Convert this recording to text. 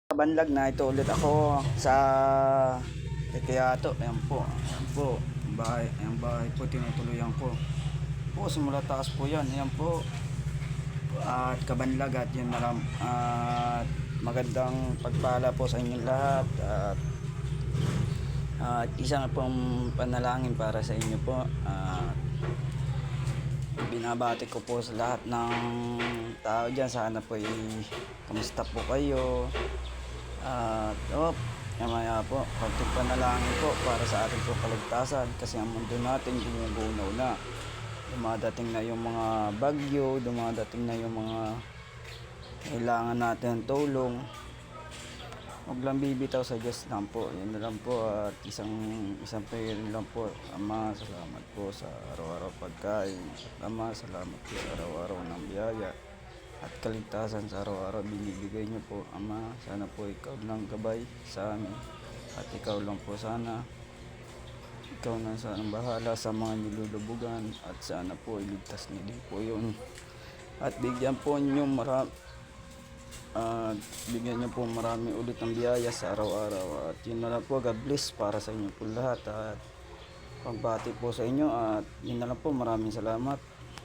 Kabanlag na ito ulit ako sa Teteato. Ayan po. Ayan po. Bahay. Ayan bahay po tinutuluyan ko. Po simula taas po yan. Ayan po. At kabanlag at yun na lang. At magandang pagpala po sa inyong lahat. At isang pong panalangin para sa inyo po. Binabati ko po sa lahat ng tao dyan. Sana po kamusta po kayo. Mamaya po, konting panalangin po para sa ating po kaligtasan kasi ang mundo natin gumugunaw na. Dumadating na yung mga bagyo, dumadating na yung mga kailangan natin ng tulong. Huwag lang bibitaw sa Diyos lang po. Yun na lang po at isang prayer lang po. Ama, salamat po sa araw-araw pagkain. Ama, salamat po sa araw-araw ng biyaya at kaligtasan sa araw-araw binibigay niyo po. Ama, sana po ikaw lang gabay sa amin at ikaw lang po sana bahala sa mga nilulubugan at sana po iligtas niyo din po yun at bigyan niyo po marami ulit ng biyaya sa araw-araw at yun na lang po. God bless para sa inyo po lahat at pagbati po sa inyo at yun na lang po. Maraming salamat.